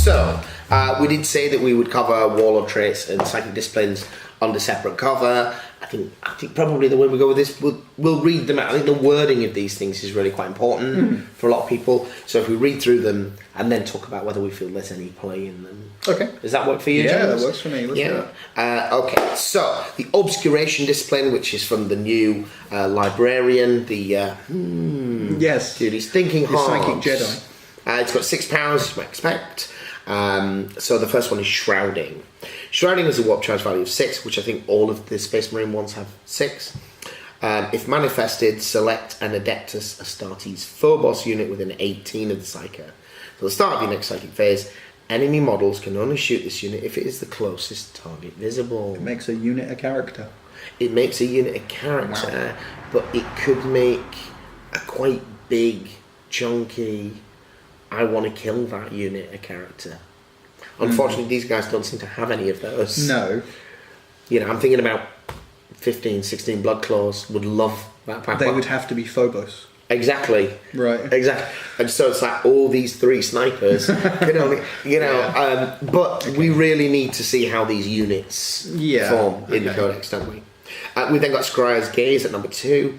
So, we did say that we would cover Warlord traits and psychic disciplines under separate cover. I think probably the way we go with this, we'll read them out. I think the wording of these things is really quite important for a lot of people. So if we read through them and then talk about whether we feel there's any play in them. Okay. Does that work for you, Yeah, James? that works for me. Let's do it. Okay, so the Obscuration discipline, which is from the new Librarian, the Yes. dude, he's thinking The hard. Psychic Jedi. It's got 6 powers, as you might expect. So the first one is Shrouding. Shrouding is a warp charge value of 6, which I think all of the Space Marine ones have 6. If manifested, select an Adeptus Astartes Phobos unit within 18 of the Psyker. So at the start of your next Psychic phase, enemy models can only shoot this unit if it is the closest target visible. It makes a unit a character. It makes a unit a character, but it could make a quite big, chunky, I want to kill that unit a character. Unfortunately, these guys don't seem to have any of those. No. You know, I'm thinking about 15, 16 Blood Claws would love that pack. They would have to be Phobos. Exactly. Right. Exactly. And so it's like all these 3 snipers can only, but we really need to see how these units form in the Codex, don't we? We then got Scryer's Gaze at number 2.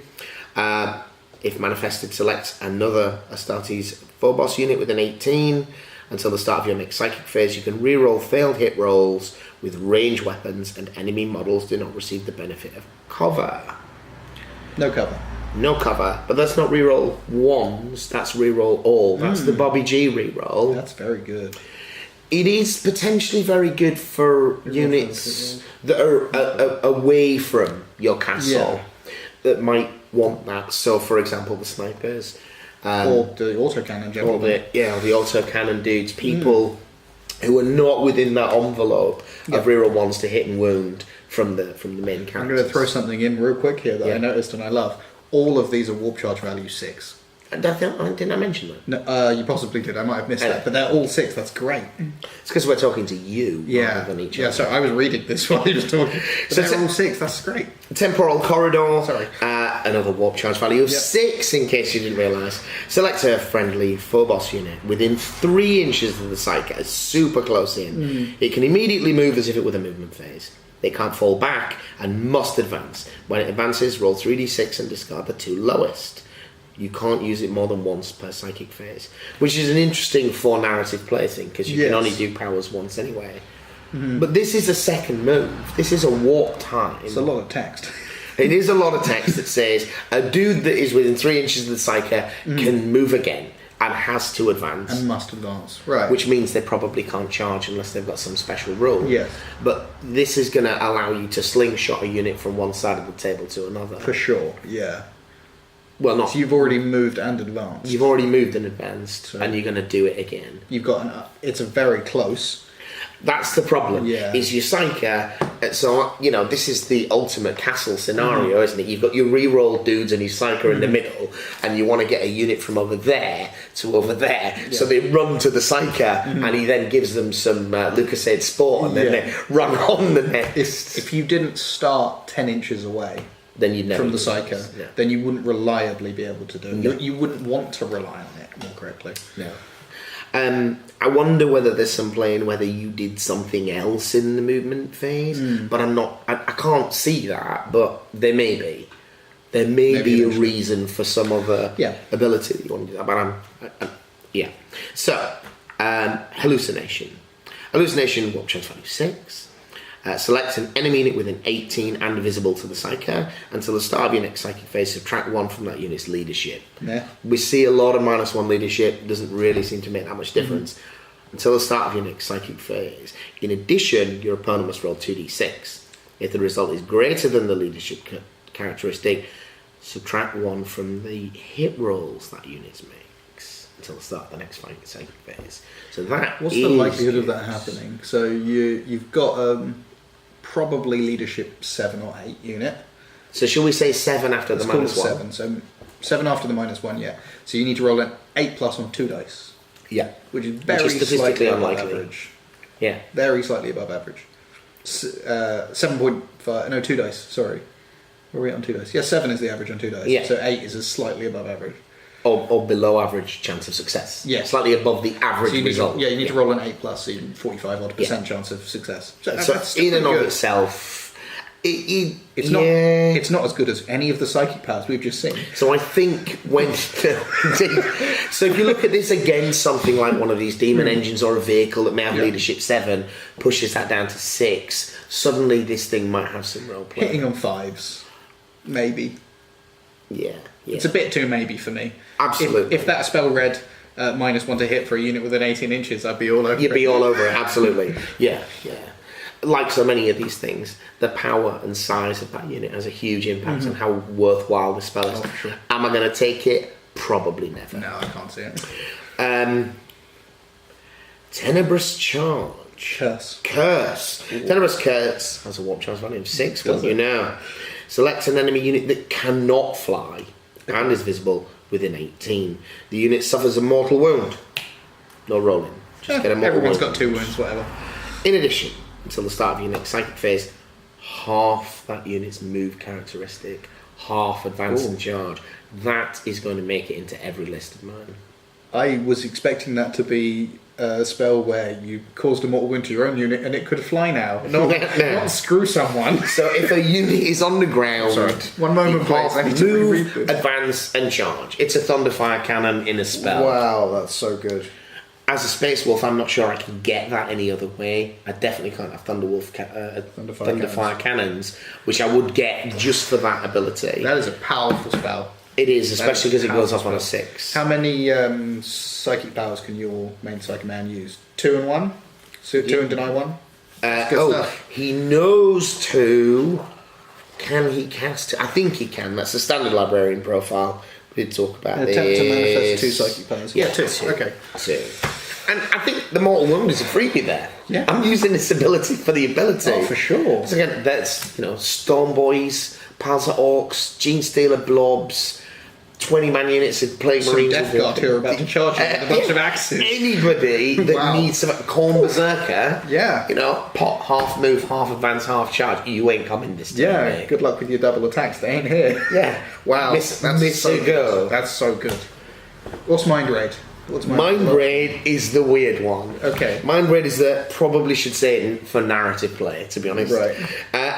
If manifested, select another Astartes Phobos unit within 18. Until the start of your next Psychic phase, you can reroll failed hit rolls with range weapons, and enemy models do not receive the benefit of cover. No cover. No cover, but that's not reroll ones, that's reroll all. That's the Bobby G reroll. That's very good. It is potentially very good for units that are away from your castle that might want that. So, for example, the snipers. Or the autocannon gentlemen. The autocannon dudes. People who are not within that envelope of reroll ones to hit and wound from the main characters. I'm going to throw something in real quick here that I noticed and I love. All of these are warp charge value 6. Didn't I mention that? No, you possibly did. I might have missed that, but they're all 6. That's great. It's because we're talking to you rather than each other. Yeah, so I was reading this while you were talking. But they're all 6. That's great. Temporal Corridor. Sorry. Another warp charge value of 6, in case you didn't realise. Select a friendly Phobos unit within 3 inches of the Psyker, super close in. It can immediately move as if it were the movement phase. It can't fall back and must advance. When it advances, roll 3d6 and discard the 2 lowest. You can't use it more than once per Psychic phase, which is an interesting for narrative play thing, because you can only do powers once anyway. But this is a second move. This is a warp time. It's a lot of text. It is a lot of text that says a dude that is within 3 inches of the Psyker can move again and has to advance. And must advance, right. Which means they probably can't charge unless they've got some special rule. Yes. But this is going to allow you to slingshot a unit from one side of the table to another. For sure, yeah. Well, not. So you've already moved and advanced. You've already moved and advanced, and you're going to do it again. You've got it's a very close. That's the problem. Yeah. Is your Psyker. So, this is the ultimate castle scenario, isn't it? You've got your reroll dudes and your Psyker in the middle, and you want to get a unit from over there to over there. Yeah. So they run to the Psyker, and he then gives them some Lucasade sport, and then they run on the next. If you didn't start 10 inches away, then you'd never from the Psyker, then you wouldn't reliably be able to do it. No. You wouldn't want to rely on it more correctly. No. I wonder whether there's some play in whether you did something else in the movement phase, but I can't see that, but there may be. There may be a reason for some other ability that you want to do that, but So, Hallucination. Hallucination, warp charge value 6. Select an enemy unit within 18 and visible to the Psyker. Until the start of your next Psychic phase, subtract 1 from that unit's leadership. Yeah. We see a lot of -1 leadership. Doesn't really seem to make that much difference. Until the start of your next Psychic phase. In addition, your opponent must roll 2d6. If the result is greater than the leadership characteristic, subtract 1 from the hit rolls that unit makes. Until the start of the next Psychic phase. So that What's the likelihood of that happening? So you've got probably leadership 7 or 8 unit. So shall we say 7 after the -1? 7. So 7 after the -1, yeah. So you need to roll an 8+ on 2 dice. Yeah. Which is statistically slightly above average. Yeah. Very slightly above average. 7.5, no, 2 dice, sorry. Where are we on 2 dice? Yeah, 7 is the average on 2 dice. Yeah. So 8 is slightly above average. or below average chance of success. Yeah. Slightly above the average So you result. need to roll an 8+, so 45% chance of success. So that's in and of good. itself, It's not as good as any of the psychic powers we've just seen. So I think so if you look at this against something like one of these demon engines or a vehicle that may have leadership 7, pushes that down to 6, suddenly this thing might have some role play. Hitting on 5s, maybe. Yeah. It's a bit too maybe for me. Absolutely. If that spell read -1 to hit for a unit within 18 inches, I'd be all over it. You'd be all over it, absolutely. Yeah. Like so many of these things, the power and size of that unit has a huge impact on how worthwhile the spell is. Oh, for sure. Am I going to take it? Probably never. No, I can't see it. Tenebrous Charge. Curse. Tenebrous Curse has a warp charge value of 6, what do you know? Select an enemy unit that cannot fly and is visible within 18. The unit suffers a mortal wound. No rolling. Just get a mortal Everyone's wound. got 2 wounds, whatever. In addition, until the start of your next psychic phase, half that unit's move characteristic, half advance and charge. That is going to make it into every list of mine. I was expecting that to be a spell where you caused a mortal wound to your own unit and it could fly now. Not screw someone. So if a unit is on the ground, one moment, please. I need to reread move, this. advance, and charge. It's a Thunderfire cannon in a spell. Wow, that's so good. As a Space Wolf, I'm not sure I can get that any other way. I definitely can't have Thunderfire cannons, which I would get just for that ability. That is a powerful spell. It is, especially because it goes off on a 6. How many psychic powers can your main psychic man use? 2 and 1? So 2 and deny 1? Stuff. He knows 2. Can he cast 2? I think he can. That's the standard librarian profile. We did talk about this. Attempt to manifest 2 psychic powers. Yeah, 2. Okay. 2. And I think the mortal wound is a freebie there. Yeah. I'm using this ability for the ability. Oh, for sure. So again, that's Storm Boys, Pals of Orcs, Gene Stealer Blobs, 20-man units of Plague Some Marines. Death Guard who are about to charge you with a bunch of axes. Anybody that needs some Corn Berserker, Yeah. pot, half move, half advance, half charge, you ain't coming this time. Yeah, mate. good luck with your double attacks. They ain't here. Yeah. Wow. Miss so go. good. That's so good. What's Mind Raid? Mind Raid is the weird one. Okay. Mind Raid is probably should say it for narrative play, to be honest. Right.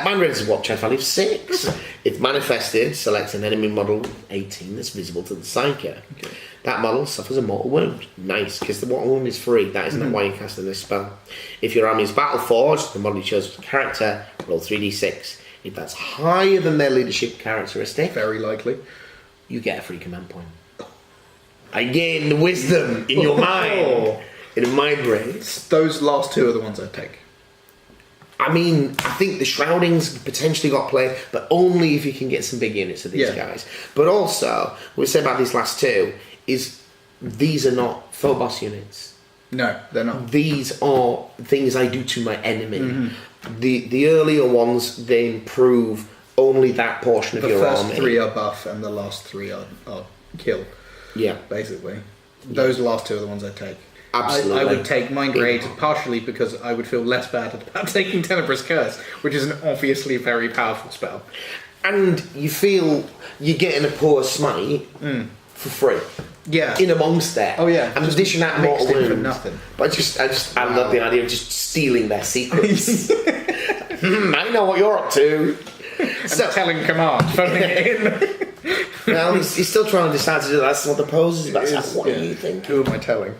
Mind Raid is a warp charge value of 6. It's manifested, select an enemy model 18 that's visible to the Psyker. Okay. That model suffers a mortal wound. Nice, because the mortal wound is free. That isn't why you're casting this spell. If your army is battle forged, the model you chose as a character, roll 3d6. If that's higher than their leadership characteristic, Very likely. you get a free command point. Again, the wisdom in your mind, in a mind raid. Those last 2 are the ones I'd take. I mean, I think the Shrouding's potentially got play, but only if you can get some big units of these guys. But also, what we say about these last 2 is these are not Phobos units. No, they're not. These are things I do to my enemy. The earlier ones, they improve only that portion of your army. The first 3 are buff and the last 3 are kill. Yeah. Basically. Those last 2 are the ones I'd take. Absolutely. I would take Mind Raid partially because I would feel less bad about taking Tenebrous Curse, which is an obviously very powerful spell. And you feel you're getting a poor smite for free. Yeah. In amongst that. Oh yeah. And addition that mortal mixed in wound. for nothing. But I love the idea of just stealing their secrets. I know what you're up to. So telling command, phoning it in. Well, he's still trying to decide to do that. That's what the pose is about. What do you think? Who am I telling?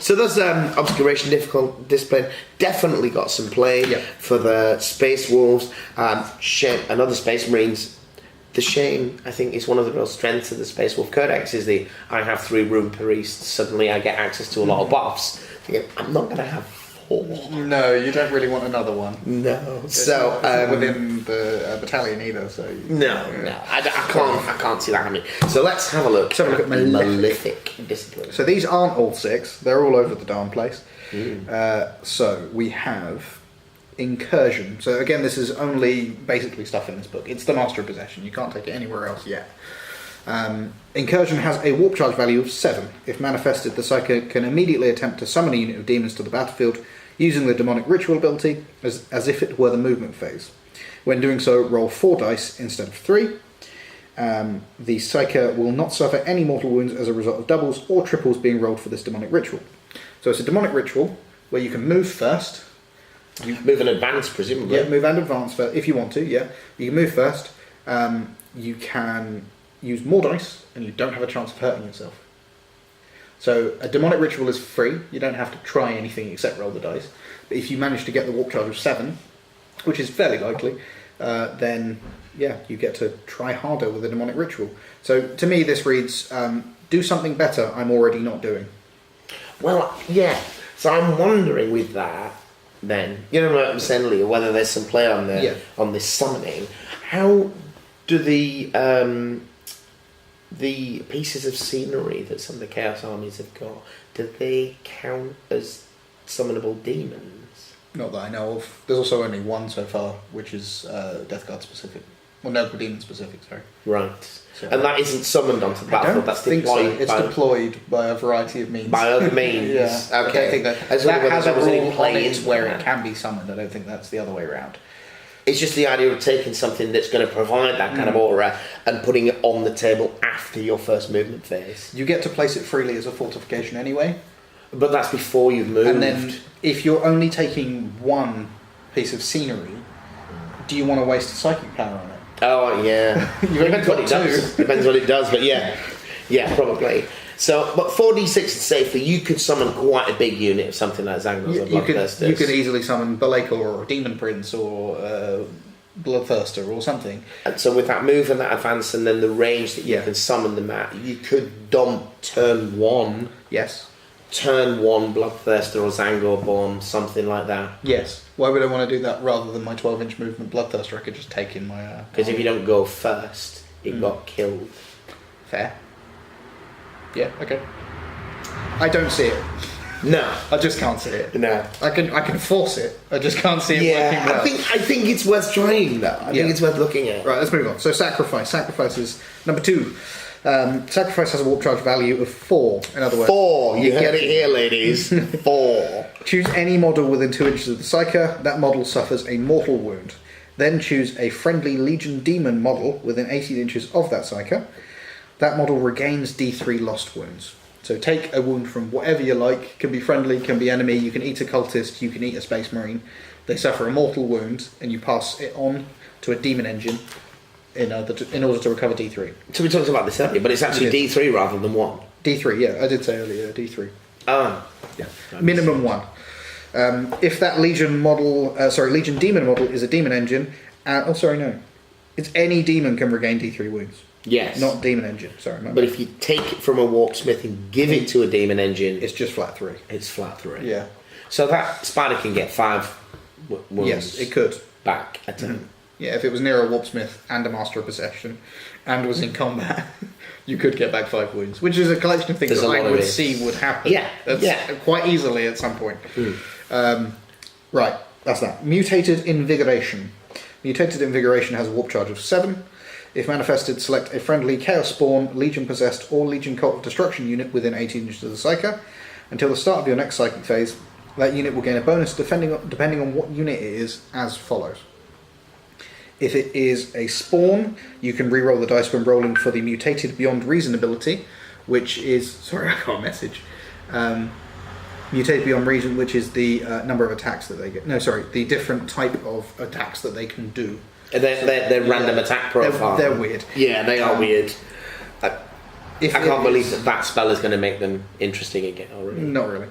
So there's obscuration difficult discipline. Definitely got some play for the Space Wolves. And other Space Marines. The shame, I think, is one of the real strengths of the Space Wolf Codex is I have 3 Rune Priests. Suddenly I get access to a lot of buffs. Thinking, I'm not going to have 4. No, you don't really want another one. No. It's not within the battalion either, so... No. I can't see that happening. So let's have a look. Let's have a look at Malefic Discipline. So these aren't all 6. They're all over the darn place. So we have Incursion. So again, this is only basically stuff in this book. It's the Master of Possession. You can't take it anywhere else yet. Incursion has a warp charge value of 7. If manifested, the Psyker can immediately attempt to summon a unit of demons to the battlefield using the demonic ritual ability as if it were the movement phase. When doing so, roll 4 dice instead of 3. The Psyker will not suffer any mortal wounds as a result of doubles or triples being rolled for this demonic ritual. So it's a demonic ritual where you can move first. You move and advance, presumably. Yeah, move and advance first, if you want to, yeah. You can move first. You can use more dice, and you don't have a chance of hurting yourself. So a demonic ritual is free. You don't have to try anything except roll the dice. But if you manage to get the warp charge of 7, which is fairly likely, then yeah, you get to try harder with a demonic ritual. So to me, this reads, do something better I'm already not doing. Well, yeah. So I'm wondering with that, then, you know what I'm saying earlier, whether there's some play on on this summoning. How do the pieces of scenery that some of the Chaos armies have got, do they count as summonable demons? Not that I know of. There's also only one so far, which is Death Guard specific. Well, no, Demon specific, sorry. Right. So, and that isn't summoned onto the battlefield, that's deployed. So. It's deployed by a variety of means. By other means? Yeah. Okay. I think that has a rule on it where it can be summoned. I don't think that's the other way around. It's just the idea of taking something that's going to provide that kind of aura and putting it on the table after your first movement phase. You get to place it freely as a fortification anyway. But that's before you've moved. And then if you're only taking one piece of scenery, do you want to waste a psychic power on it? Oh, yeah. Depends what it does. Depends what it does, but yeah. Yeah, probably. So, but 4d6 is safely, you could summon quite a big unit of something like Zangors or Bloodthirsters. You could easily summon Balakor or Demon Prince or Bloodthirster or something. And so with that move and that advance and then the range that you can summon them at, you could dump turn 1. Yes. Turn 1 Bloodthirster or Zangor Bomb, something like that. Yes. Why would I want to do that rather than my 12-inch movement Bloodthirster? I could just take in my... Because if you don't go first, it got killed. Fair. Yeah, okay. I don't see it. No. I just can't see it. No. I can force it. I just can't see it working well. I think it's worth trying though. I think it's worth looking at. Right, let's move on. So Sacrifice. Sacrifice is number 2. Sacrifice has a warp charge value of 4. In other words, 4. You get it here, ladies. 4. Choose any model within 2 inches of the Psyker. That model suffers a mortal wound. Then choose a friendly Legion Demon model within 18 inches of that Psyker. That model regains D3 lost wounds. So take a wound from whatever you like. Can be friendly, can be enemy. You can eat a cultist, you can eat a space marine. They suffer a mortal wound, and you pass it on to a demon engine in order to recover D3. So we talked about this earlier, but it's actually D3 rather than 1. D3, yeah, I did say earlier, D3. Ah. Yeah. Minimum 1. If that Legion Demon model is a demon engine, it's any demon can regain D3 wounds. Yes. Not demon engine, sorry. But if you take it from a warp smith and give it to a demon engine, it's just flat 3. It's flat 3. Yeah. So that spider can get 5 wounds. Yes, it could. Back a turn. Yeah, if it was near a warp smith and a master of possession and was in combat, you could get back 5 wounds, which is a collection of things that I would see would happen. Quite easily at some point. Right, that's that. Mutated Invigoration. Mutated Invigoration has a warp charge of 7. If manifested, select a friendly Chaos Spawn, Legion Possessed, or Legion Cult of Destruction unit within 18 inches of the Psyker. Until the start of your next Psychic phase, that unit will gain a bonus depending on what unit it is, as follows. If it is a Spawn, you can reroll the dice when rolling for the Mutated Beyond Reason ability, which is... Sorry, I got a message. Mutated Beyond Reason, which is the number of attacks that they get. No, sorry, the different type of attacks that they can do. Their random attack profile. They're weird. Yeah, they are weird. I can't believe that spell is going to make them interesting again already. Not really.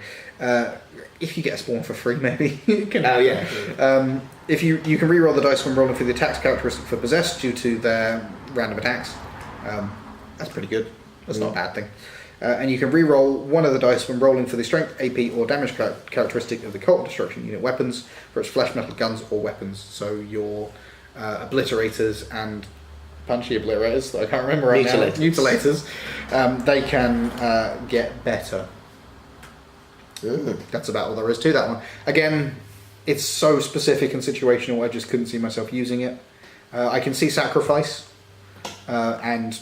If you get a spawn for free, maybe. If you can reroll the dice when rolling for the attacks characteristic for possessed due to their random attacks. That's pretty good. That's not a bad thing. And you can reroll one of the dice when rolling for the strength, AP, or damage characteristic of the Cult of Destruction unit weapons for its flesh metal guns or weapons. So your obliterators and punchy obliterators that I can't remember right now. Mutilators. They can get better. That's about all there is to that one. Again, it's so specific and situational, I just couldn't see myself using it. I can see Sacrifice, and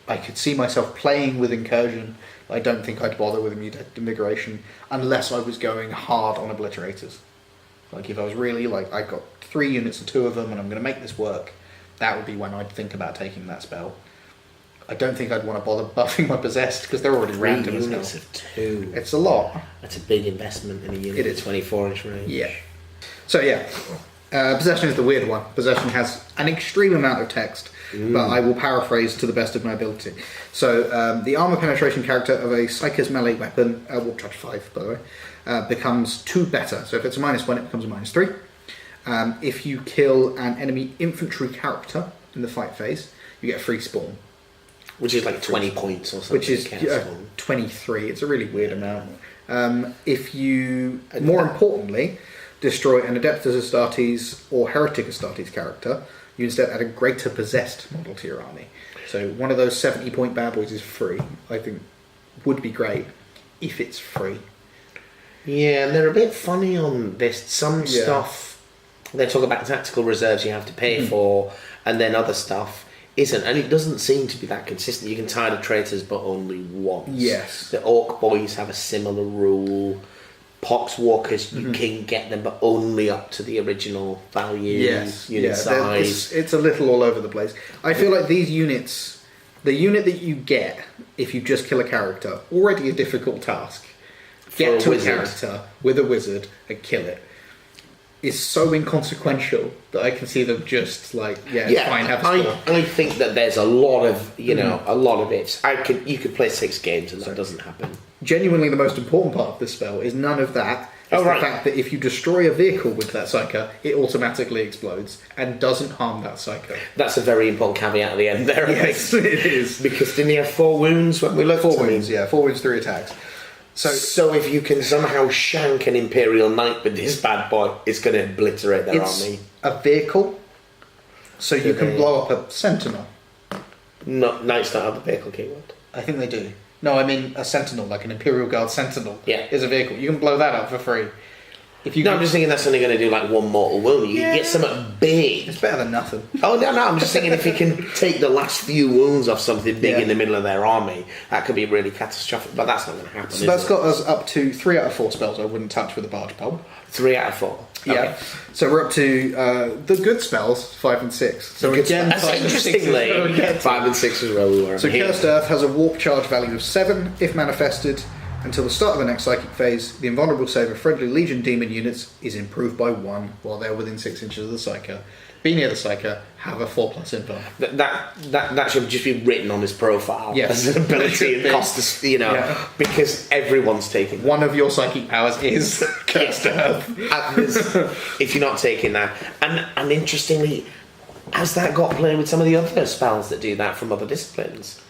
I could see myself playing with Incursion. I don't think I'd bother with Mutated Invigoration unless I was going hard on obliterators. Like if I was really I've got 3 units and 2 of them and I'm going to make this work, that would be when I'd think about taking that spell. I don't think I'd want to bother buffing my possessed because they're already random as units hell. of 2. It's a lot. That's a big investment in a unit. It is. 24-inch range. Yeah. So yeah, possession is the weird one. Possession has an extreme amount of text, but I will paraphrase to the best of my ability. So the armor penetration character of a Psyker's melee weapon, Warp Charge 5 by the way, becomes 2 better. So if it's a -1, it becomes a -3. If you kill an enemy infantry character in the fight phase, you get a free spawn. Which is like 20 points or something. Which is 23. It's a really weird amount. If you, more importantly, destroy an Adeptus Astartes or Heretic Astartes character, you instead add a greater possessed model to your army. So one of those 70-point bad boys is free. I think would be great if it's free. Yeah, and they're a bit funny on this. Some stuff, they talk about tactical reserves you have to pay for, and then other stuff isn't, and it doesn't seem to be that consistent. You can tie the traitors, but only once. Yes. The Orc Boys have a similar rule. Poxwalkers, you can get them, but only up to the original value, unit size. It's a little all over the place. I feel like these units, the unit that you get if you just kill a character, already a difficult task. Get to a character with a wizard and kill it. Is so inconsequential that I can see them just like, it's fine, have a score. I think that there's a lot of, a lot of ifs. You could play 6 games and that doesn't happen. Genuinely the most important part of this spell is none of that. It's the fact that if you destroy a vehicle with that Psyker, it automatically explodes and doesn't harm that Psyker. That's a very important caveat at the end there. Yes, it is. Because didn't he have 4 wounds when we looked? 4 wounds, 4 wounds, 3 attacks. So if you can somehow shank an Imperial Knight with this bad boy, it's going to obliterate their army. A vehicle, so you can blow up a Sentinel. No, Knights don't have a vehicle keyword. I think they do. No, I mean a Sentinel, like an Imperial Guard Sentinel. Yeah. Is a vehicle. You can blow that up for free. I'm just thinking that's only going to do like 1 mortal wound. You can get something big. It's better than nothing. Oh, no, I'm just thinking if you can take the last few wounds off something big in the middle of their army, that could be really catastrophic, but that's not going to happen. So that's got us up to 3 out of 4 spells I wouldn't touch with a barge pole. 3 out of 4. Yeah. Okay. So we're up to the good spells, 5 and 6. So again, that's interestingly, 5 and 6 is where we were. So Cursed Earth has a warp charge value of 7 if manifested. Until the start of the next psychic phase, the invulnerable save of friendly Legion demon units is improved by 1 while they're within 6 inches of the Psyker. Be near the Psyker, have a 4+ invuln. That should just be written on his profile as an ability and cost us, because everyone's taking that. One of your psychic powers is Cursed Earth. If you're not taking that. And interestingly, has that got play with some of the other spells that do that from other disciplines?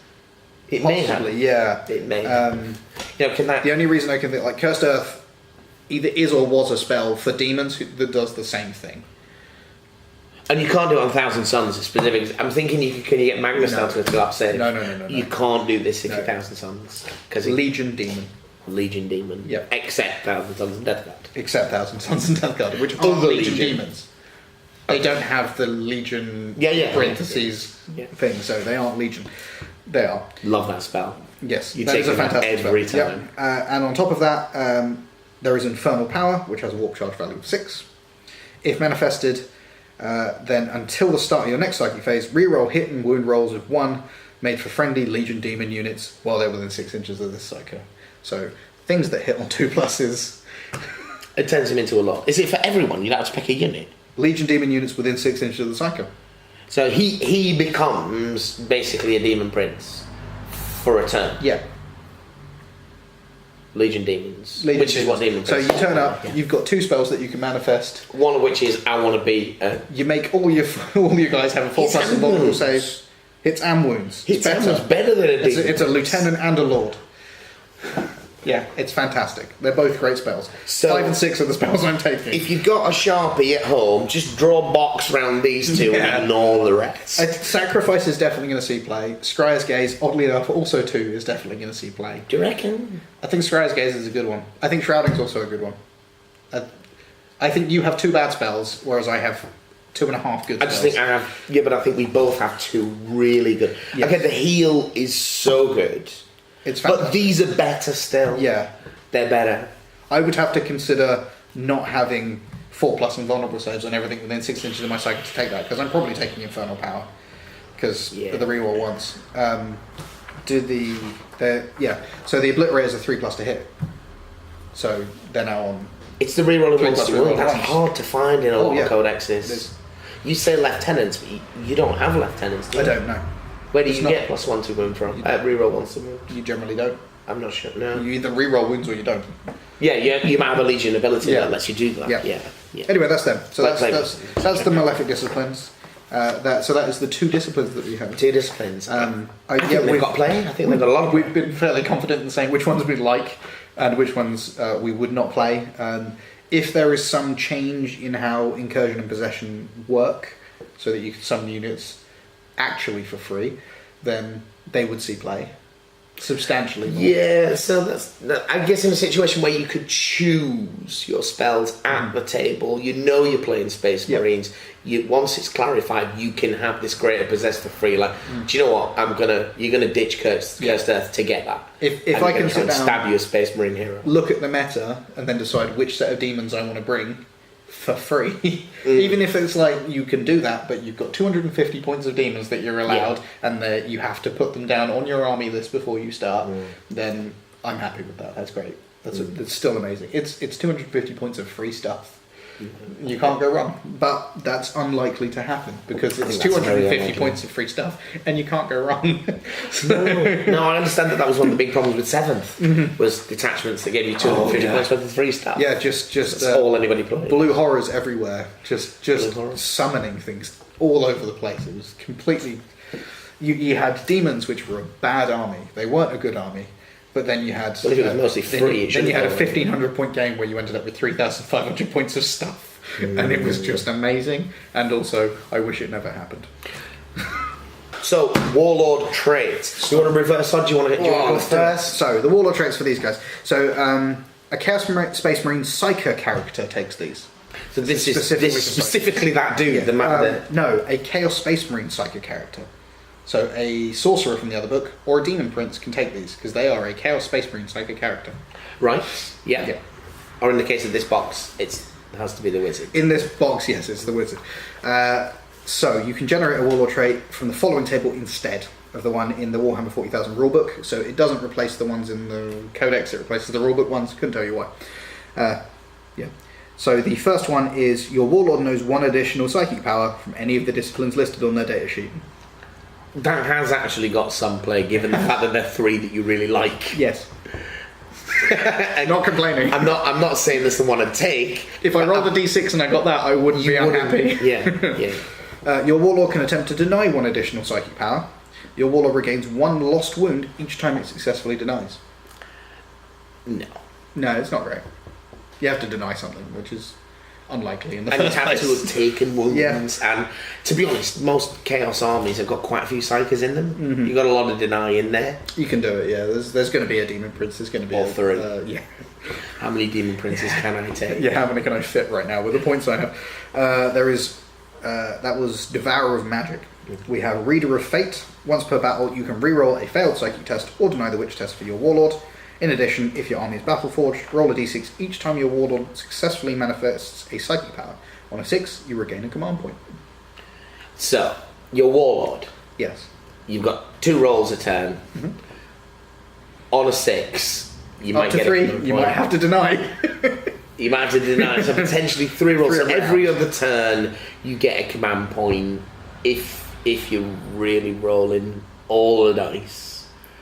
It Possibly, may have. It may. Can that? The only reason I can think, like Cursed Earth, either is or was a spell for demons that does the same thing. And you can't do it on Thousand Suns specifically. I'm thinking, can you get Magnus down to a 2-up save? No. You can't do this if you're Thousand Suns. Because Legion Demon. Legion Demon. Yep. Except Thousand Suns and Death Guard. Except Thousand Suns and Death Guard, which are Legion Demons. They don't have the Legion parentheses thing, so they aren't Legion. They are. Love that spell. Yes, you that take is a fantastic every spell. time. Yep. And on top of that, there is Infernal Power, which has a warp charge value of 6. If manifested, then until the start of your next psychic phase, reroll hit and wound rolls of 1 made for friendly Legion demon units while they're within 6 inches of this Psycho. So things that hit on 2+. It turns him into a lot. Is it for everyone? You have to pick a unit. Legion demon units within 6 inches of the Psycho. So he becomes basically a demon prince for a turn. Yeah. Legion demons, which is what demon so prince. So you turn up. You've got 2 spells that you can manifest. One of which is I want to be. You make all your guys have a 4+ invulnerable save. Hits and wounds. It's better than a demon. It's a lieutenant and a lord. Yeah, it's fantastic. They're both great spells. So 5 and 6 are the spells I'm taking. If you've got a Sharpie at home, just draw a box around these 2 and ignore the rest. Sacrifice is definitely going to see play. Scryer's Gaze, oddly enough, also 2 is definitely going to see play. Do you reckon? I think Scryer's Gaze is a good one. I think Shrouding's also a good one. I think you have 2 bad spells, whereas I have 2.5 good spells. I just think I have... Yeah, but I think we both have 2 really good... Yes. Okay, the heal is so good. It's fantastic. But these are better still. Yeah. They're better. I would have to consider not having 4+ invulnerable saves on everything within 6 inches of my cycle to take that, because I'm probably taking Infernal Power, because of the reroll once. So the Obliterators are 3+ to hit. So they're now on. It's the reroll of 3+ once. reroll That's once. hard to find in a lot of codexes. There's- You say lieutenants, but you don't have lieutenants, do you? I don't know. Where do It's you not- get +1 to wound from? Reroll once to wound. You generally don't. I'm not sure. No. You either reroll wounds or you don't. Yeah, you might have a Legion ability that lets you do that. Yeah. Yeah. Anyway, that's them. So Like that's the Malefic Disciplines. So that is the 2 disciplines that we have. 2 disciplines. I think we've they've got play. I think they've got a lot of. We've been fairly confident in saying which ones we like and which ones we would not play. If there is some change in how Incursion and Possession work, so that you can summon units actually for free, then they would see play substantially more. Yeah, so I guess in a situation where you could choose your spells at the table, you know you're playing Space Marines. Once it's clarified, you can have this greater possess for free. Like, do you know what? You're gonna ditch Cursed Earth to get that. If I can sit down, stab you a Space Marine hero, look at the meta, and then decide which set of demons I want to bring for free. Even if it's like you can do that, but you've got 250 points of demons that you're allowed, and you have to put them down on your army list before you start, then I'm happy with that. That's great. That's still amazing. It's 250 points of free stuff. You can't go wrong, but that's unlikely to happen because it's 250 points of free stuff, and you can't go wrong. No, I understand that was one of the big problems with 7th was detachments that gave you 250 points worth of free stuff. Yeah, just that's all anybody played. Blue horrors everywhere, just summoning things all over the place. It was completely. You had demons, which were a bad army. They weren't a good army. But then you had. Well, if it was mostly free, then you had a 1,500 point game where you ended up with 3,500 points of stuff, and it was just amazing. And also, I wish it never happened. So, Warlord traits. Do you want to reverse on? Do you want to go first? So, the Warlord traits for these guys. So, a Chaos Space Marine Psyker character takes these. So this is specifically that dude. Yeah. No, a Chaos Space Marine Psyker character. So a sorcerer from the other book or a demon prince can take these because they are a Chaos Space Marine Psychic character. Right? Yeah. Or in the case of this box, it has to be the wizard. In this box, yes, it's the wizard. So you can generate a Warlord trait from the following table instead of the one in the Warhammer 40,000 rulebook. So it doesn't replace the ones in the Codex, it replaces the rulebook ones. Couldn't tell you why. So the first one is your Warlord knows 1 additional psychic power from any of the disciplines listed on their datasheet. That has actually got some play, given the fact that they're 3 that you really like. Yes. Not complaining. I'm not saying this is the one I'd take. If I rolled a d6 and I got that, I wouldn't be unhappy. Yeah. Your Warlord can attempt to deny 1 additional psychic power. Your Warlord regains 1 lost wound each time it successfully denies. No, it's not great. You have to deny something, which is unlikely in the and first you have place. to have taken wounds, and to be honest, most Chaos armies have got quite a few psychers in them. You've got a lot of deny in there. You can do it, yeah. There's going to be a demon prince. There's going to be Or 3. How many demon princes can I take? Yeah, how many can I fit right now with the points I have? There is that was Devourer of Magic. We have Reader of Fate. Once per battle, you can reroll a failed psychic test or deny the witch test for your Warlord. In addition, if your army is battle-forged, roll a d6 each time your Warlord successfully manifests a psychic power. On a 6, you regain a command point. So, your Warlord. Yes. You've got 2 rolls a turn. On a 6, you might get 3, a command you point. might have to deny. You might have to deny. So potentially 3 rolls. 3 Every other turn, you get a command point if you're really rolling all the dice.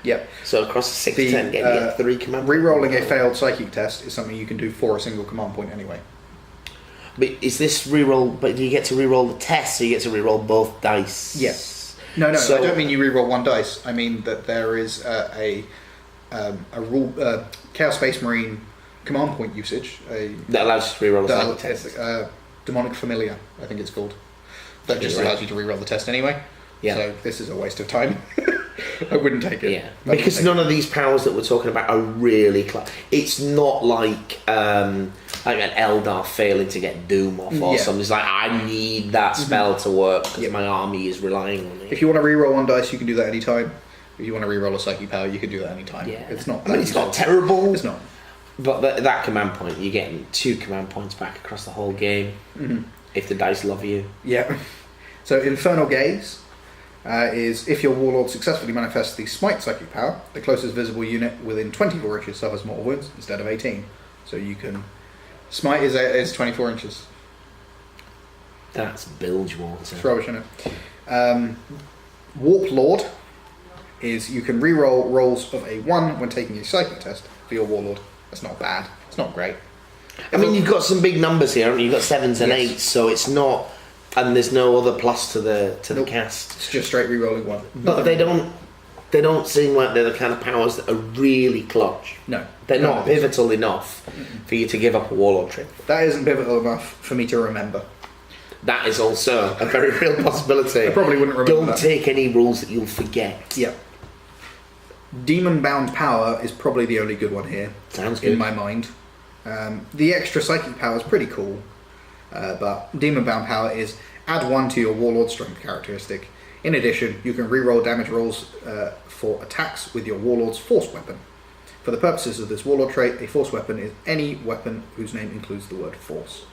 Yep. So across a 6 to 10 game, you get 3 command points. Rerolling a failed psychic test is something you can do for a single command point anyway. But is this reroll? But do you get to reroll the test? So you get to reroll both dice? Yes. No. So, I don't mean you reroll 1 dice. I mean that there is a rule Chaos Space Marine command point usage. That allows you to reroll the test. Demonic Familiar, I think it's called. That just allows you to reroll the test anyway. Yeah. So this is a waste of time. I wouldn't take it. Yeah, because none of these powers that we're talking about are really it's not like an Eldar failing to get Doom off or something. It's like, I need that spell to work because my army is relying on it. If you want to reroll 1 dice, you can do that anytime. If you want to reroll a psychic power, you can do that anytime. Yeah. It's not. It's not terrible. It's not. But that command point, you're getting 2 command points back across the whole game if the dice love you. Yeah. So Infernal Gaze is if your Warlord successfully manifests the Smite psychic power, the closest visible unit within 24 inches suffers mortal wounds instead of 18. So you can... Smite is 24 inches. That's bilge water. It's rubbish, isn't it? Warlord is you can reroll rolls of a 1 when taking a psychic test for your Warlord. That's not bad. It's not great. I mean, you've got some big numbers here, haven't you? You've got 7s and 8s, so it's not... And there's no other plus to the cast. It's just straight re-rolling 1. But they don't seem like they're the kind of powers that are really clutch. No. They're not pivotal enough for you to give up a Warlord trick. That isn't pivotal enough for me to remember. That is also a very real possibility. I probably wouldn't remember Don't that. take any rules that you'll forget. Yep. Demon Bound Power is probably the only good one here. Sounds good. In my mind. The extra psychic power is pretty cool. But Demon Bound Power is add 1 to your Warlord strength characteristic. In addition, you can reroll damage rolls for attacks with your Warlord's force weapon. For the purposes of this Warlord trait, a force weapon is any weapon whose name includes the word force.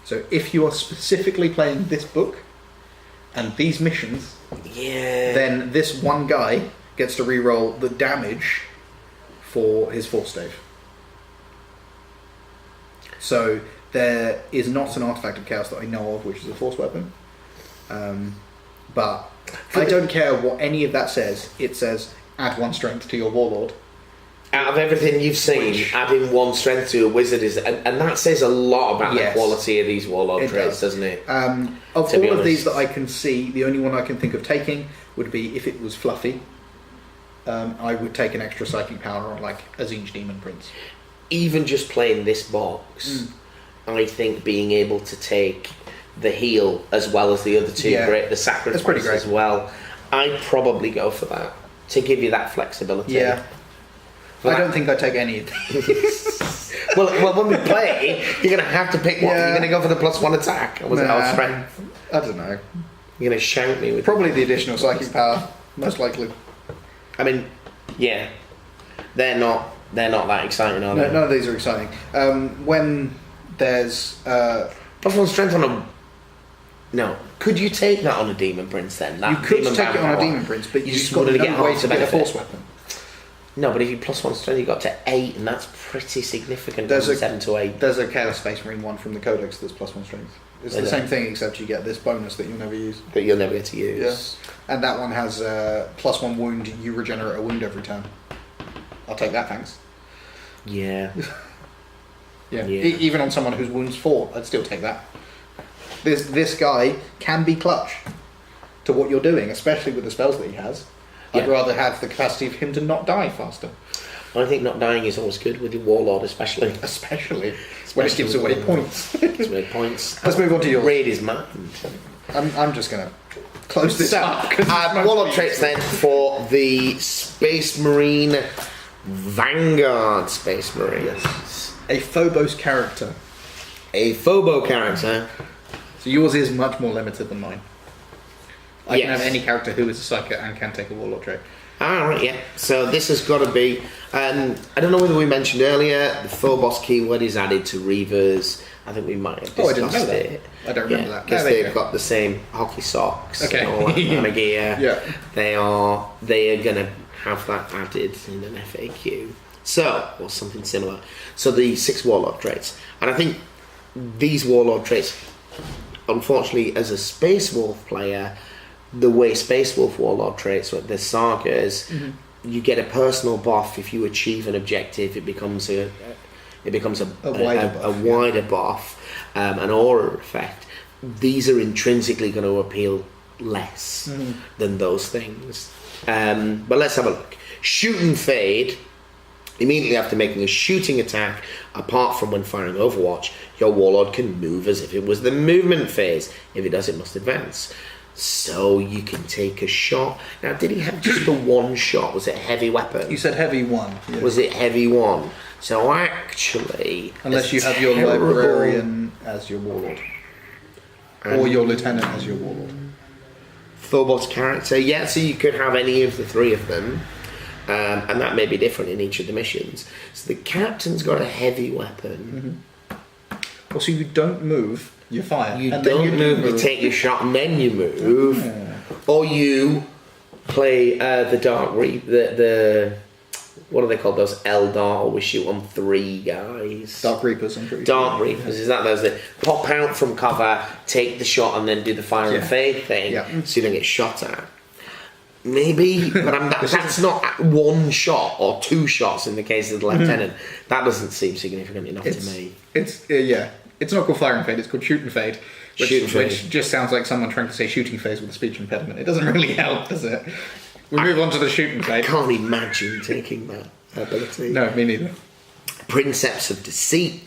So if you are specifically playing this book and these missions, then this one guy gets to reroll the damage for his force stave. So there is not an artifact of chaos that I know of which is a force weapon. But I don't care what any of that says. It says add 1 strength to your Warlord. Out of everything you've seen, adding 1 strength to a wizard is... And that says a lot about the quality of these Warlord traits, doesn't it? Of all of these that I can see, the only one I can think of taking would be if it was fluffy. I would take an extra psychic power on like a Zinj Demon Prince. Even just playing this box, I think being able to take the heal as well as the other 2, the sacrifice as well, I'd probably go for that to give you that flexibility. Yeah. I don't think I'd take any of these. well, when we play, you're going to have to pick one. You're going to go for the +1 attack. Or was it our strength? I don't know. You're going to shank me with... Probably the additional psychic power, most likely. I mean, yeah. They're not that exciting, are they? No, none of these are exciting. When there's... +1 strength on a... No. Could you take that on a Demon Prince then? You could take it on a Demon Prince, but you just got no way to get a force weapon. No, but if you +1 strength, you got to 8, and that's pretty significant. There's a 7 to 8. There's a Chaos Space Marine one from the Codex that's +1 strength. It's the same thing, except you get this bonus that you'll never use. That you'll never get to use. Yes. And that one has +1 wound. You regenerate a wound every turn. I'll take that, thanks. Yeah. Yeah. Even on someone whose wound's 4, I'd still take that. This guy can be clutch to what you're doing, especially with the spells that he has. I'd rather have the capacity for him to not die faster. I think not dying is always good with your Warlord, especially. Especially when it gives away points. Gives away points. Let's move on to yours. Raid is mine. I'm just going to close this up. Warlord traits then for the Space Marine Vanguard Space Marine. Yes. A Phobos character. A Phobo character. So yours is much more limited than mine. I can have any character who is a psychic and can take a Warlord trait. Alright, yeah. So this has got to be... I don't know whether we mentioned earlier, the Phobos keyword is added to Reavers. I think we might have discussed I didn't know that. it. I don't remember that. Because they've got the same hockey socks and all that kind of gear. Yeah. They are going to have that added in an FAQ. So, or something similar. So the 6 Warlord traits. And I think these Warlord traits, unfortunately, as a Space Wolf player, the way Space Wolf Warlord traits with the sagas, you get a personal buff if you achieve an objective. It becomes a wider buff, an aura effect. These are intrinsically going to appeal less than those things. But let's have a look. Shoot and fade. Immediately after making a shooting attack, apart from when firing Overwatch, your Warlord can move as if it was the movement phase. If it does, it must advance. So you can take a shot. Now, did he have just the one shot? Was it a heavy weapon? You said heavy 1. Yeah. Was it heavy 1? So actually... Unless you have your Librarian as your Warlord. Or your Lieutenant as your Warlord. Phobos character, yeah, so you could have any of the 3 of them. and that may be different in each of the missions. So the captain's got a heavy weapon. Well, so you don't move, you fire. You and don't then move, you take your shot, and then you move. Or you play the Dark Reap, the what are they called? Those Eldar, we shoot on 3 guys. Dark Reapers, I'm pretty Dark sure. Reapers, is that those that pop out from cover, take the shot, and then do the fire and fade thing, so you don't get shot at? Maybe, but that's not 1 shot or 2 shots in the case of the lieutenant. That doesn't seem significant enough to me. It's it's not called fire and fade, it's called shoot and fade. Which just sounds like someone trying to say shooting phase with a speech impediment. It doesn't really help, does it? We move on to the shoot and fade. I can't imagine taking that ability. No, me neither. Princeps of Deceit.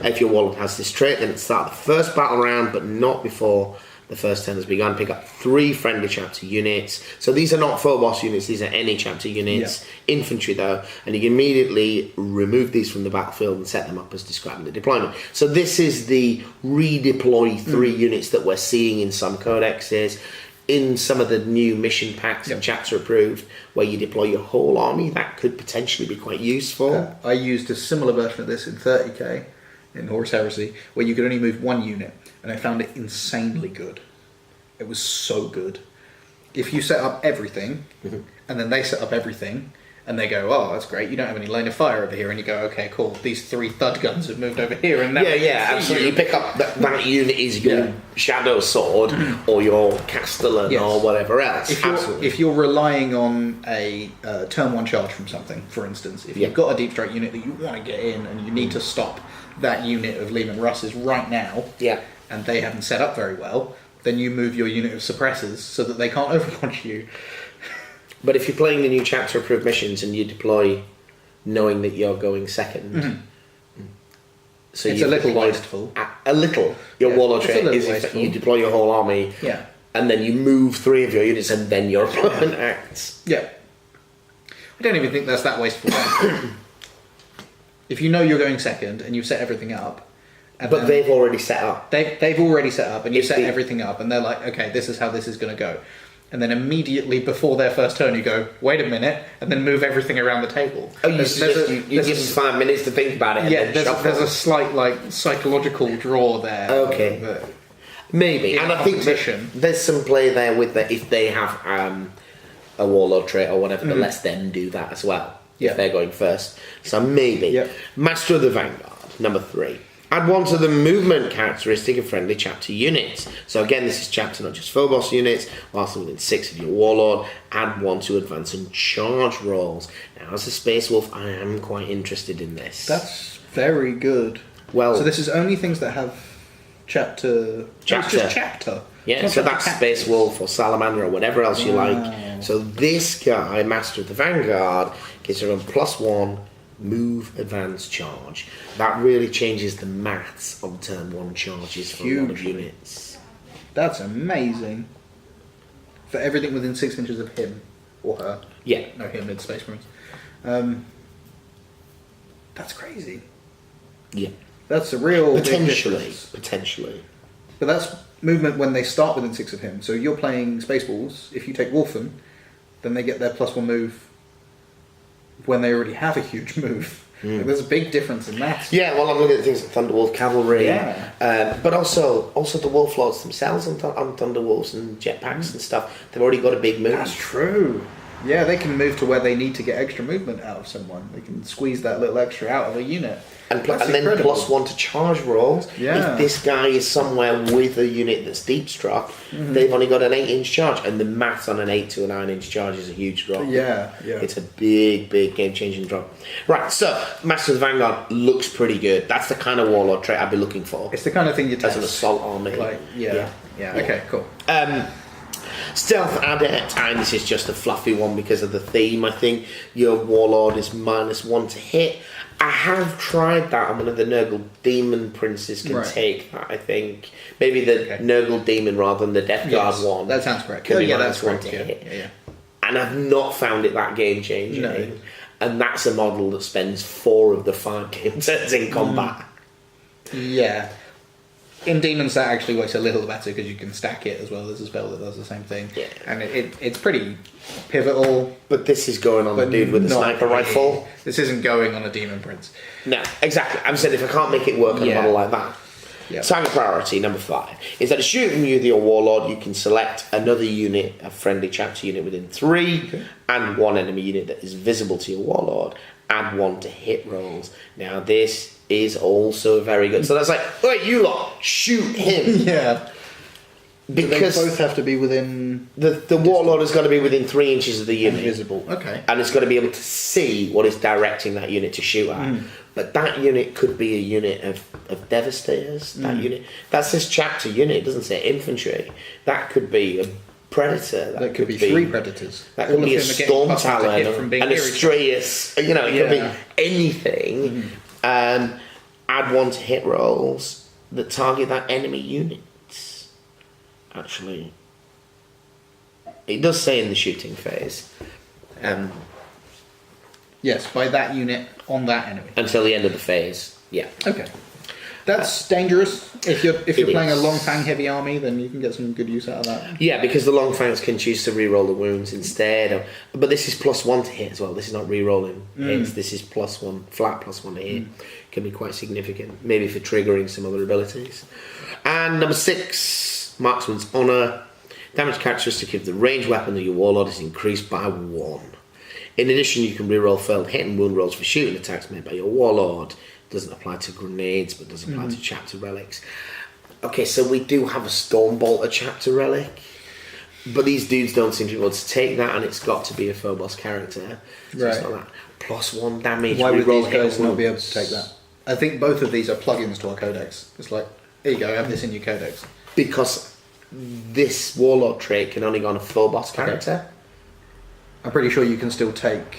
If your Warlord has this trait, then it starts the first battle round, but not before the first turn has begun. Pick up 3 friendly chapter units. So these are not full boss units, these are any chapter units. Infantry though, and you can immediately remove these from the battlefield and set them up as described in the deployment. So this is the redeploy 3 units that we're seeing in some codexes. In some of the new mission packs and chapter approved, where you deploy your whole army, that could potentially be quite useful. I used a similar version of this in 30k in Horus Heresy, where you could only move 1 unit, and I found it insanely good. It was so good. If you set up everything, and then they set up everything, and they go, oh, that's great, you don't have any line of fire over here, and you go, okay, cool, these 3 thud guns have moved over here, and now absolutely. You pick up that unit is your Shadow Sword, or your Castellan, or whatever else. If you're relying on a turn 1 charge from something, for instance, if you've got a deep strike unit that you want to get in, and you need to stop that unit of Lehman Russes right now, and they haven't set up very well, then you move your unit of suppressors so that they can't overpunch you. But if you're playing the new chapter approved missions and you deploy knowing that you're going second, so it's a little wasteful. A little. Your Warlord trait is if you deploy your whole army, and then you move 3 of your units, and then your opponent acts. Yeah, I don't even think that's that wasteful. If you know you're going second and you've set everything up, but they've already set up. They've already set up, and you set everything up, and they're like, okay, this is how this is going to go. And then immediately before their first turn, you go, wait a minute, and then move everything around the table. Oh, you give them 5 minutes to think about it. Yeah, there's a slight psychological draw there. Okay, maybe. And I think there's some play there with that if they have a Warlord trait or whatever, that lets them do that as well. If they're going first. So maybe. Master of the Vanguard, number 3. Add 1 to the movement characteristic of friendly chapter units. So again, this is chapter, not just Phobos units. Whilst within 6 of your Warlord, add 1 to advance and charge rolls. Now, as a Space Wolf, I am quite interested in this. That's very good. Well, so this is only things that have chapter. It's just chapter. Yeah, so that's Space Wolf or Salamander or whatever else you like. So this guy, Master of the Vanguard, gets around +1. Move, advance, charge. That really changes the maths on turn 1 charges for a lot of units. That's amazing. For everything within 6 inches of him or her. Yeah. No, him in Space Marines. That's crazy. Yeah. That's a real Potentially. But that's movement when they start within 6 of him. So you're playing Spaceballs. If you take Wolfen, then they get their +1 move when they already have a huge move. Like, there's a big difference in that. Yeah, well, I'm looking at things like Thunderwolf Cavalry, but also the Wolf Lords themselves on Thunderwolves and jetpacks and stuff. They've already got a big move. That's true. Yeah, they can move to where they need to get extra movement out of someone. They can squeeze that little extra out of a unit. And then +1 to charge rolls. Yeah. If this guy is somewhere with a unit that's deep struck, they've only got an 8-inch charge, and the maths on an 8 to a 9-inch charge is a huge drop. Yeah. It's a big game-changing drop. Right, so Master of the Vanguard looks pretty good. That's the kind of Warlord trait I'd be looking for. It's the kind of thing you test. As an assault army. Yeah. Okay, cool. Stealth Adept, and this is just a fluffy one because of the theme. I think your Warlord is -1 to hit. I have tried that on one of the Nurgle Demon Princes can take that, I think. Maybe the Nurgle Demon rather than the Death Guard one. That sounds correct. That's one to hit. Yeah. And I've not found it that game changing. No. And that's a model that spends 4 of the 5 game turns in combat. Yeah. In Demons, that actually works a little better because you can stack it as well. There's a spell that does the same thing. Yeah. And it's pretty pivotal. But this is going on a dude with a sniper rifle. This isn't going on a Demon Prince. No, exactly. I'm saying if I can't make it work on a model like that. Yeah. Target priority, number 5. Instead of shooting you with your Warlord, you can select another unit, a friendly chapter unit within 3, and 1 enemy unit that is visible to your Warlord. Add 1 to hit rolls. Now, this is also very good. So that's like, wait, you lot, shoot him. Yeah. Because they both have to be within... The Warlord has got to be within 3 inches of the unit. Invisible, okay. And it's got to be able to see what is directing that unit to shoot at. But that unit could be a unit of Devastators. That unit, that's this chapter unit. It doesn't say infantry. That could be a Predator. That could be 3 Predators. That could be a Storm Talon, an Astraeus. You know, it could be anything. Add 1 to hit rolls that target that enemy unit. Actually, it does say in the shooting phase. Yes, by that unit on that enemy. Until the end of the phase, yeah. Okay. That's dangerous. If you're playing is. a long fang heavy army, then you can get some good use out of that. Yeah, because the long fangs can choose to re-roll the wounds instead. But this is +1 to hit as well. This is not re-rolling hits. This is +1, flat +1 to hit. Can be quite significant, maybe for triggering some other abilities. And number 6, Marksman's Honour. Damage characteristic of the ranged weapon of your Warlord is increased by 1. In addition, you can reroll failed hit and wound rolls for shooting attacks made by your Warlord. Doesn't apply to grenades, but does apply to chapter relics. Okay, so we do have a Stormbolter chapter relic, but these dudes don't seem to be able to take that, and it's got to be a Phobos character. So it's not that. +1 damage. Why would reroll these hit guys and not be able wounds. to take that? I think both of these are plugins to our codex. It's like, here you go, have this in your codex. Because this Warlord trait can only go on a Phobos character. I'm pretty sure you can still take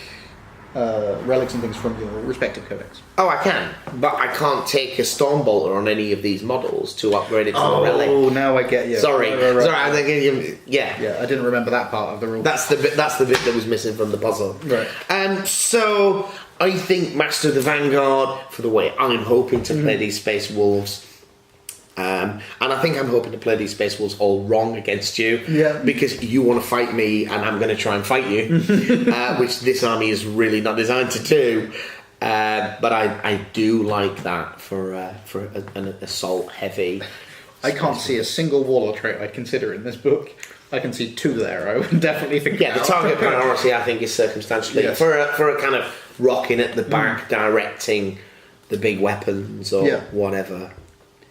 relics and things from your respective codex. Oh, I can, but I can't take a Stormbolter on any of these models to upgrade it to a relic. Oh, now I get you. Sorry, Right. sorry. I'm thinking, Yeah, I didn't remember that part of the rule. That's the bit that was missing from the puzzle. Right. So I think Master of the Vanguard, for the way I'm hoping to play these Space Wolves. And I think I'm hoping to play these Space Wolves all wrong against you. Yeah. Because you want to fight me and I'm going to try and fight you. Which this army is really not designed to do. But I do like that for an assault heavy. I can't see a single Warlord trait I'd consider in this book. I can see 2 there. I would definitely think. Yeah, the target priority I think is circumstantially for a kind of rocking at the back, directing the big weapons or whatever.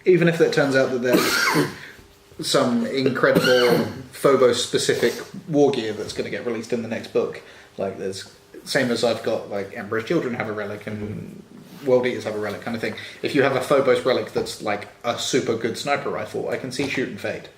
Even if it turns out that there's some incredible Phobos-specific war gear that's going to get released in the next book, like there's same as I've got like Emperor's Children have a relic and World Eaters have a relic kind of thing. If you have a Phobos relic that's like a super good sniper rifle, I can see Shoot and Fade.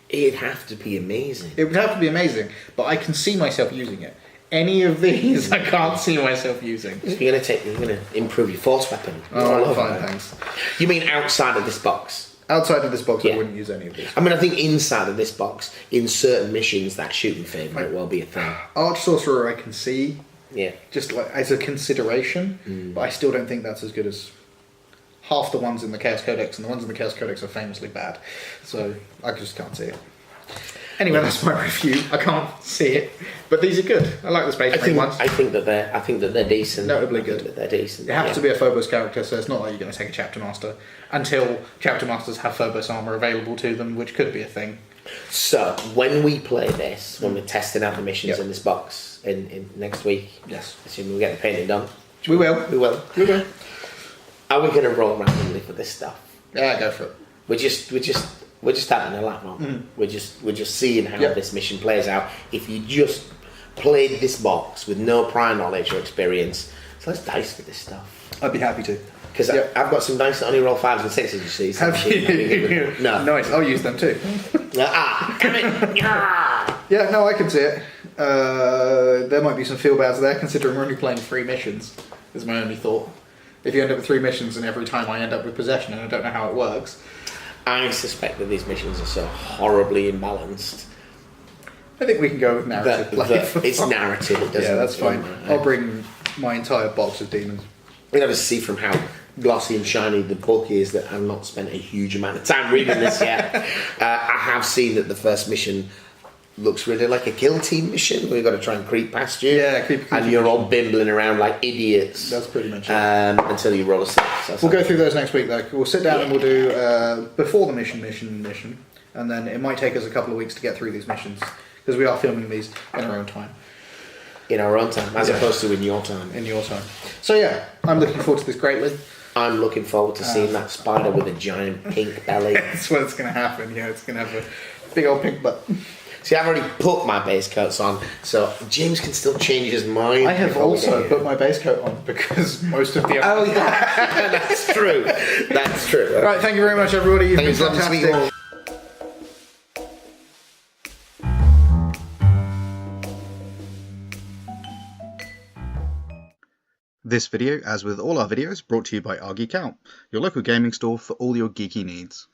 It'd have to be amazing. It would have to be amazing, but I can see myself using it. Any of these, I can't see myself using. You're gonna improve your force weapon. Oh, fine, thanks. You mean outside of this box? Outside of this box, I wouldn't use any of these. I mean, I think inside of this box, in certain missions, that shooting fade might well be a thing. Arch Sorcerer, I can see. Yeah. Just like as a consideration, but I still don't think that's as good as half the ones in the Chaos Codex, and the ones in the Chaos Codex are famously bad. So I just can't see it. Anyway, that's my review. I can't see it, but these are good. I like the Space Marine ones. I think that they're decent. Notably good. They're decent. It has to be a Phobos character, so it's not like you're going to take a Chapter Master until Chapter Masters have Phobos armor available to them, which could be a thing. So when we play this, when we're testing out the missions in this box in next week, assuming we get the painting done, we will. We will. Are we going to roll randomly for this stuff? Yeah, go for it. We're just having a laugh, man. We're just seeing how this mission plays out. If you just played this box with no prior knowledge or experience, so let's dice for this stuff. I'd be happy to. Because I've got some dice that only roll 5s and 6s, you see. So have you? No. Nice. I'll use them too. Damn it! Yeah, no, I can see it. There might be some feel bads there, considering we're only playing 3 missions. Is my only thought. If you end up with 3 missions and every time I end up with possession and I don't know how it works. I suspect that these missions are so horribly imbalanced. I think we can go with narrative play. It's narrative. It doesn't. Yeah, that's fine. I'll bring my entire box of demons. We'll have to see from how glossy and shiny the book is that I've not spent a huge amount of time reading this yet. I have seen that the first mission looks really like a kill team mission where you've got to try and creep past you. Yeah, and you're all bimbling around like idiots. That's pretty much it. Until you roll a 6. We'll go through those next week though. We'll sit down and we'll do before the mission, and then it might take us a couple of weeks to get through these missions because we are filming these in our own time. In our own time, as opposed to in your time. In your time. So yeah, I'm looking forward to this greatly. I'm looking forward to seeing that spider with a giant pink belly. That's what's going to happen. Yeah, it's going to have a big old pink butt. See, I've already put my base coats on, so James can still change his mind. I have also put my base coat on because most of the... Oh, yeah, that's true. That's true. Right, thank you very much, everybody. You've been fantastic. This video, as with all our videos, brought to you by Ahh Geek Out, your local gaming store for all your geeky needs.